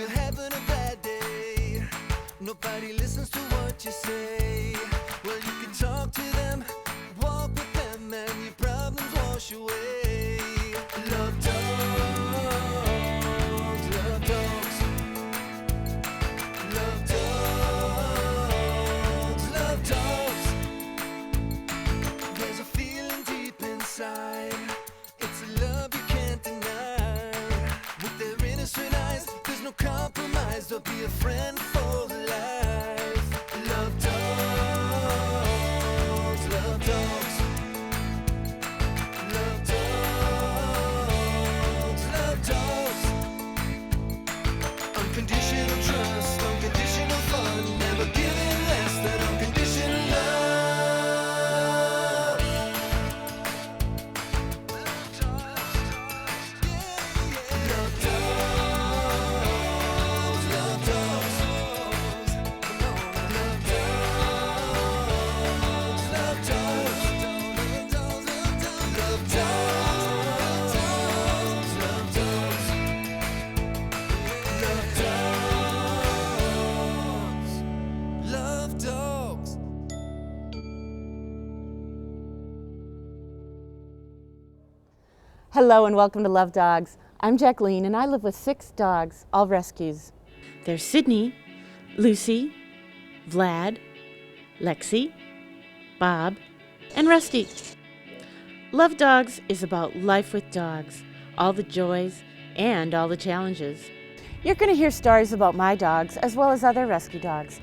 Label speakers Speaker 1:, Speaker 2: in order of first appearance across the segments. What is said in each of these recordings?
Speaker 1: you're having a bad day, nobody listens to what you say. Well, you can talk to them, walk with them, and your problems wash away. Love dogs, love dogs. Love dogs, love dogs. There's a feeling deep inside. It's a love you can't deny. With their innocent eyes, there's no compromise. They'll be a friend for life. Love dogs, love dogs. Love dogs, love dogs. Unconditional trust, unconditional fun, never giving less than unconditional love. Love dogs, love dogs, love dogs. Come on, love dogs, love dogs, love dogs, love dogs. Love dogs.
Speaker 2: Hello and welcome to Love Dogs. I'm Jacqueline and I live with 6 dogs, all rescues.
Speaker 3: There's Sydney, Lucy, Vlad, Lexi, Bob, and Rusty. Love Dogs is about life with dogs, all the joys and all the challenges.
Speaker 2: You're going to hear stories about my dogs as well as other rescue dogs,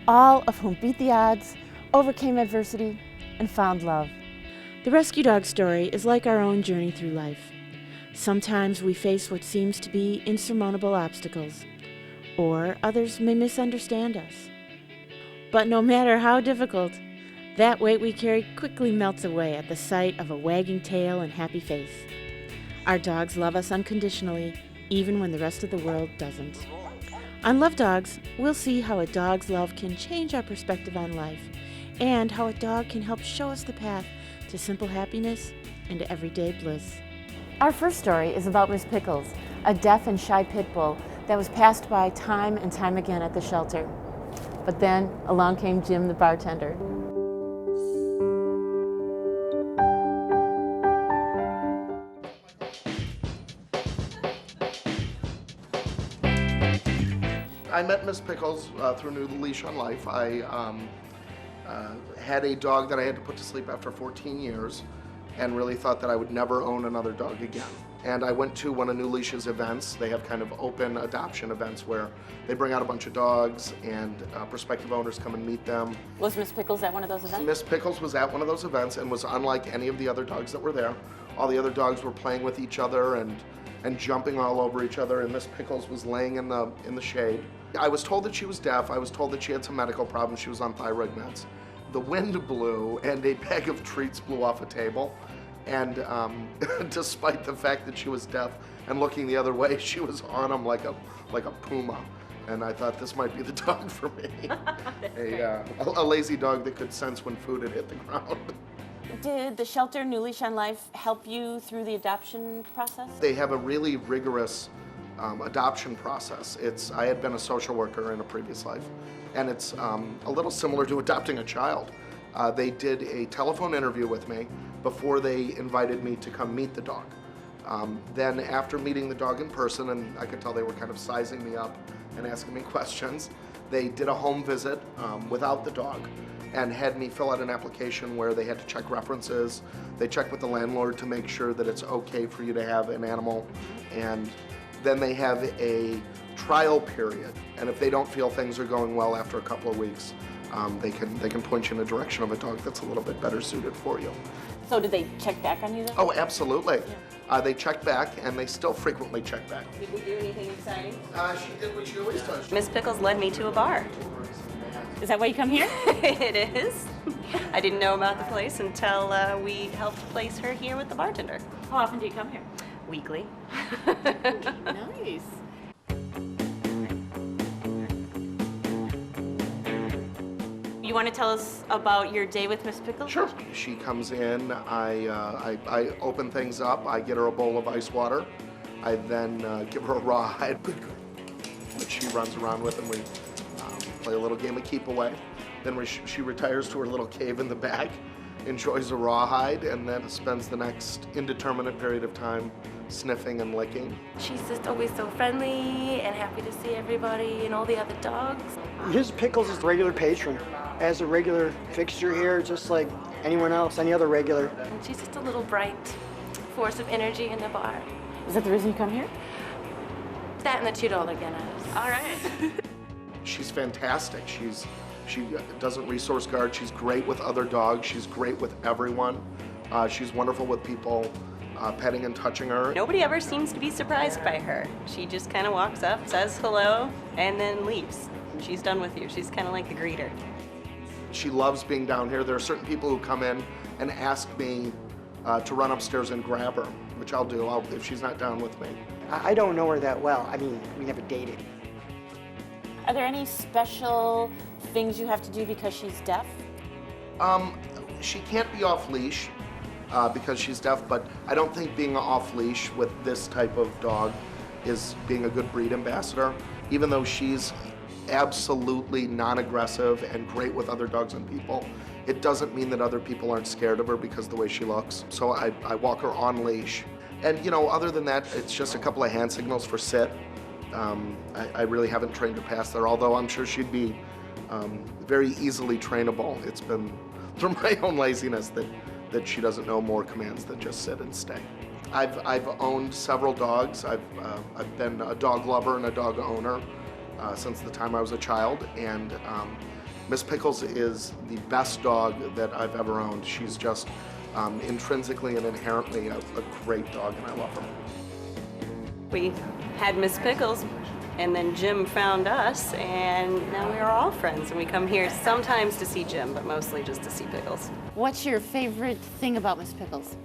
Speaker 2: all of whom beat the odds, overcame adversity, and found love.
Speaker 3: The rescue dog story is like our own journey through life. Sometimes we face what seems to be insurmountable obstacles, or others may misunderstand us. But no matter how difficult, that weight we carry quickly melts away at the sight of a wagging tail and happy face. Our dogs love us unconditionally, even when the rest of the world doesn't. On Love Dogs, we'll see how a dog's love can change our perspective on life, and how a dog can help show us the path to simple happiness and to everyday bliss.
Speaker 2: Our first story is about Miss Pickles, a deaf and shy pit bull that was passed by time and time again at the shelter. But then along came Jim, the bartender.
Speaker 4: I met Miss Pickles through New Leash on Life. I had a dog that I had to put to sleep after 14 years and really thought that I would never own another dog again. And I went to one of New Leash's events. They have kind of open adoption events where they bring out a bunch of dogs and prospective owners come and meet them.
Speaker 2: Was Miss Pickles at one of those events?
Speaker 4: Miss Pickles was at one of those events and was unlike any of the other dogs that were there. All the other dogs were playing with each other and jumping all over each other, and Miss Pickles was laying in the shade. I was told that she was deaf. I was told that she had some medical problems. She was on thyroid meds. The wind blew and a bag of treats blew off a table. And despite the fact that she was deaf and looking the other way, she was on them like a puma. And I thought this might be the dog for me. A lazy dog that could sense when food had hit the ground.
Speaker 2: Did the shelter New Leash on Life help you through the adoption process?
Speaker 4: They have a really rigorous adoption process. I had been a social worker in a previous life, and it's a little similar to adopting a child. They did a telephone interview with me before they invited me to come meet the dog. Then after meeting the dog in person, and I could tell they were kind of sizing me up and asking me questions, they did a home visit without the dog and had me fill out an application where they had to check references. They checked with the landlord to make sure that it's okay for you to have an animal, and then they have a trial period, and if they don't feel things are going well after a couple of weeks, they can point you in a direction of a dog that's a little bit better suited for you.
Speaker 2: So did they check back on you then?
Speaker 4: Oh, absolutely. Yeah. They check back, and they still frequently check back.
Speaker 2: Did we do anything exciting?
Speaker 4: She did what she always does.
Speaker 5: Miss Pickles led me to a bar.
Speaker 2: Is that why you come here?
Speaker 5: It is. I didn't know about the place until we helped place her here with the bartender.
Speaker 2: How often do you come here?
Speaker 5: Weekly.
Speaker 2: Nice. You want to tell us about your day with Miss Pickles?
Speaker 4: Sure. She comes in, I open things up, I get her a bowl of ice water, I then give her a raw hide. But she runs around with, and we play a little game of keep away. Then she retires to her little cave in the back, enjoys a rawhide, and then spends the next indeterminate period of time sniffing and licking.
Speaker 6: She's just always so friendly and happy to see everybody and all the other dogs.
Speaker 7: His Pickles is a regular patron, as a regular fixture here, just like anyone else, any other regular.
Speaker 6: And she's just a little bright force of energy in the bar.
Speaker 2: Is that the reason you come here?
Speaker 6: That and the $2 guineas. All right.
Speaker 4: She's fantastic. She doesn't resource guard. She's great with other dogs. She's great with everyone. She's wonderful with people petting and touching her.
Speaker 5: Nobody ever seems to be surprised by her. She just kind of walks up, says hello, and then leaves. She's done with you. She's kind of like a greeter.
Speaker 4: She loves being down here. There are certain people who come in and ask me to run upstairs and grab her, which I'll do if she's not down with me.
Speaker 7: I don't know her that well. I mean, we never dated.
Speaker 2: Are there any special things you have to do because she's deaf?
Speaker 4: She can't be off leash because she's deaf, but I don't think being off leash with this type of dog is being a good breed ambassador, even though she's absolutely non-aggressive and great with other dogs and people. It doesn't mean that other people aren't scared of her because of the way she looks. So I walk her on leash. And other than that, it's just a couple of hand signals for sit. I really haven't trained her past there, although I'm sure she'd be very easily trainable. It's been through my own laziness that she doesn't know more commands than just sit and stay. I've owned several dogs. I've been a dog lover and a dog owner since the time I was a child, and Miss Pickles is the best dog that I've ever owned. She's just intrinsically and inherently a great dog, and I love her.
Speaker 5: We had Miss Pickles, and then Jim found us, and now we are all friends. And we come here sometimes to see Jim, but mostly just to see Pickles.
Speaker 2: What's your favorite thing about Miss Pickles?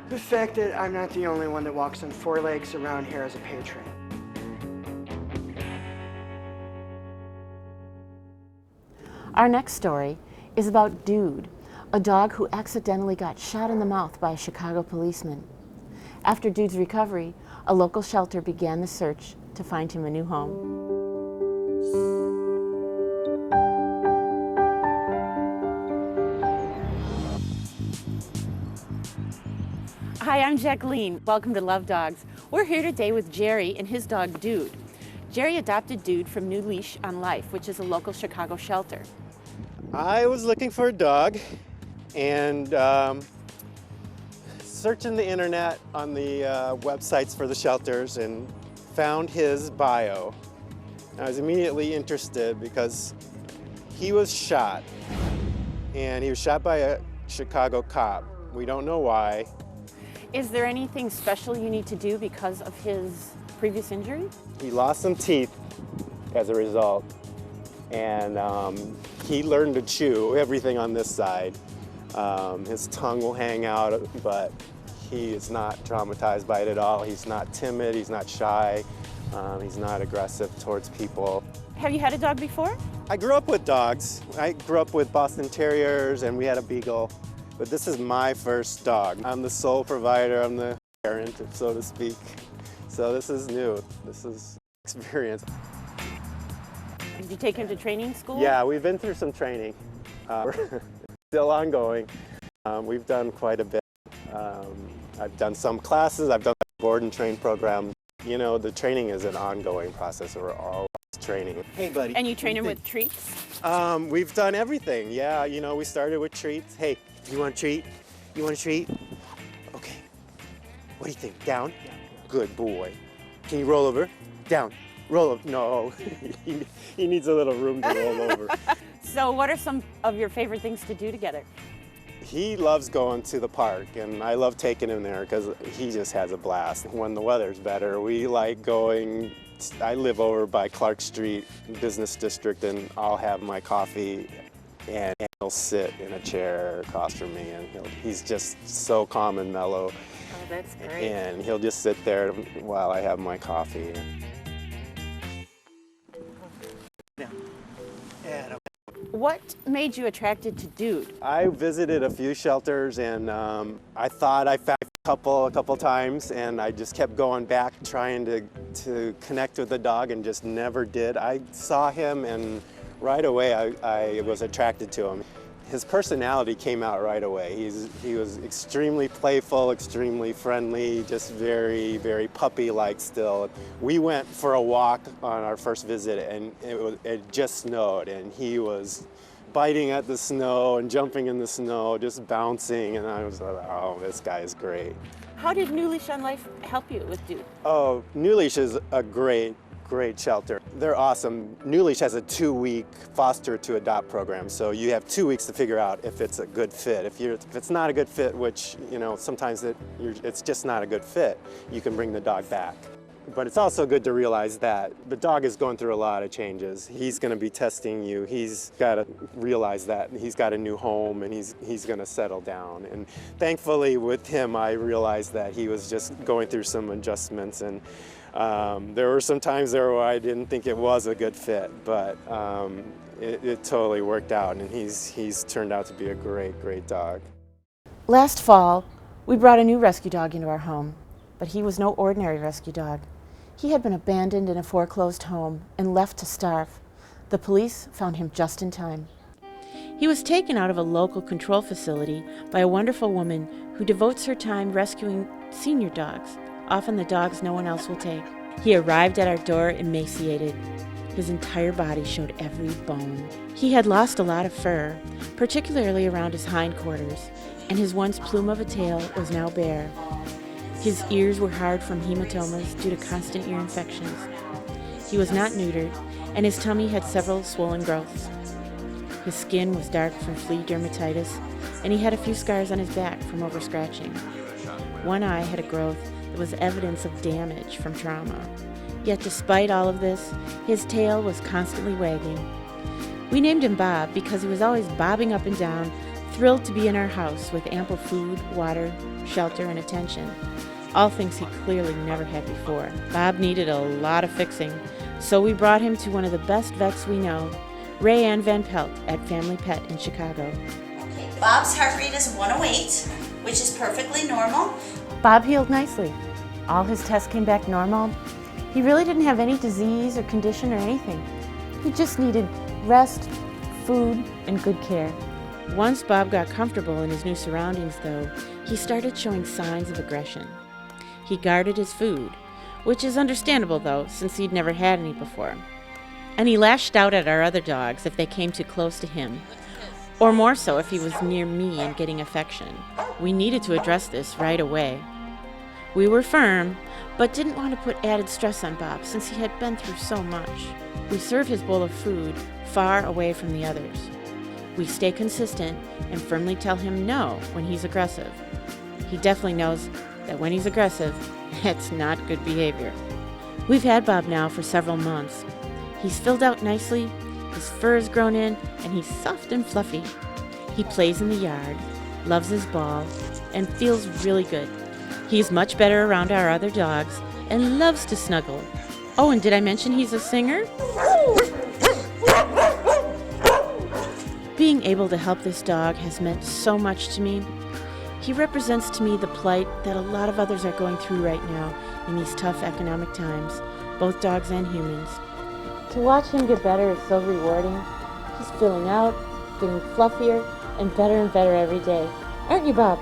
Speaker 7: The fact that I'm not the only one that walks on four legs around here as a patron.
Speaker 2: Our next story is about Dude, a dog who accidentally got shot in the mouth by a Chicago policeman. After Dude's recovery, a local shelter began the search to find him a new home. Hi, I'm Jacqueline. Welcome to Love Dogs. We're here today with Jerry and his dog Dude. Jerry adopted Dude from New Leash on Life, which is a local Chicago shelter.
Speaker 8: I was looking for a dog and searching the internet on the websites for the shelters and found his bio. I was immediately interested because he was shot, and he was shot by a Chicago cop. We don't know why.
Speaker 2: Is there anything special you need to do because of his previous injury?
Speaker 8: He lost some teeth as a result, and he learned to chew everything on this side. His tongue will hang out, but he is not traumatized by it at all. He's not timid, he's not shy, he's not aggressive towards people.
Speaker 2: Have you had a dog before?
Speaker 8: I grew up with dogs. I grew up with Boston Terriers, and we had a beagle, but this is my first dog. I'm the sole provider, I'm the parent, so to speak. So this is new, this is experience.
Speaker 2: Did you take him to training school?
Speaker 8: Yeah, we've been through some training. We're still ongoing. We've done quite a bit. I've done some classes, I've done a board and train program. You know, the training is an ongoing process. We're always training. Hey, buddy.
Speaker 2: And you train him with treats?
Speaker 8: We've done everything. Yeah, you know, we started with treats. Hey, you want a treat? You want a treat? Okay. What do you think? Down? Good boy. Can you roll over? Down. Roll over. No. He needs a little room to roll over.
Speaker 2: So what are some of your favorite things to do together?
Speaker 8: He loves going to the park, and I love taking him there because he just has a blast. When the weather's better, we like going. I live over by Clark Street Business District, and I'll have my coffee, and he'll sit in a chair across from me, and he's just so calm and mellow.
Speaker 2: Oh, that's great.
Speaker 8: And he'll just sit there while I have my coffee.
Speaker 2: What made you attracted to Dude?
Speaker 8: I visited a few shelters, and I thought I found A couple times, and I just kept going back trying to connect with the dog and just never did. I saw him and right away I was attracted to him. His personality came out right away. He was extremely playful, extremely friendly, just very, very puppy-like still. We went for a walk on our first visit, and it just snowed, and he was biting at the snow and jumping in the snow, just bouncing, and I was like, oh, this guy is great.
Speaker 3: How did New Leash on Life help you with Dude?
Speaker 8: Oh, New Leash is a great shelter. They're awesome. New Leash has a 2-week foster to adopt program, so you have 2 weeks to figure out if it's a good fit. If it's not a good fit, which, you know, sometimes it's just not a good fit, you can bring the dog back. But it's also good to realize that the dog is going through a lot of changes. He's going to be testing you. He's got to realize that he's got a new home and he's going to settle down. And thankfully with him, I realized that he was just going through some adjustments. And there were some times there where I didn't think it was a good fit, but it totally worked out. And he's turned out to be a great dog.
Speaker 2: Last fall, we brought a new rescue dog into our home, but he was no ordinary rescue dog. He had been abandoned in a foreclosed home and left to starve. The police found him just in time.
Speaker 3: He was taken out of a local control facility by a wonderful woman who devotes her time rescuing senior dogs, often the dogs no one else will take. He arrived at our door emaciated. His entire body showed every bone. He had lost a lot of fur, particularly around his hindquarters, and his once plume of a tail was now bare. His ears were hard from hematomas due to constant ear infections. He was not neutered, and his tummy had several swollen growths. His skin was dark from flea dermatitis, and he had a few scars on his back from over-scratching. One eye had a growth that was evidence of damage from trauma. Yet despite all of this, his tail was constantly wagging. We named him Bob because he was always bobbing up and down, thrilled to be in our house with ample food, water, shelter, and attention. All things he clearly never had before. Bob needed a lot of fixing, so we brought him to one of the best vets we know, Ray Ann Van Pelt at Family Pet in Chicago.
Speaker 9: Okay, Bob's heart rate is 108, which is perfectly normal.
Speaker 2: Bob healed nicely. All his tests came back normal. He really didn't have any disease or condition or anything. He just needed rest, food, and good care.
Speaker 3: Once Bob got comfortable in his new surroundings, though, he started showing signs of aggression. He guarded his food, which is understandable, though, since he'd never had any before. And he lashed out at our other dogs if they came too close to him, or more so if he was near me and getting affection. We needed to address this right away. We were firm, but didn't want to put added stress on Bob since he had been through so much. We serve his bowl of food far away from the others. We stay consistent and firmly tell him no when he's aggressive. He definitely knows that when he's aggressive, it's not good behavior. We've had Bob now for several months. He's filled out nicely, his fur has grown in, and he's soft and fluffy. He plays in the yard, loves his ball, and feels really good. He's much better around our other dogs and loves to snuggle. Oh, and did I mention he's a singer? Being able to help this dog has meant so much to me. He represents to me the plight that a lot of others are going through right now in these tough economic times, both dogs and humans.
Speaker 2: To watch him get better is so rewarding. He's filling out, getting fluffier, and better every day. Aren't you, Bob?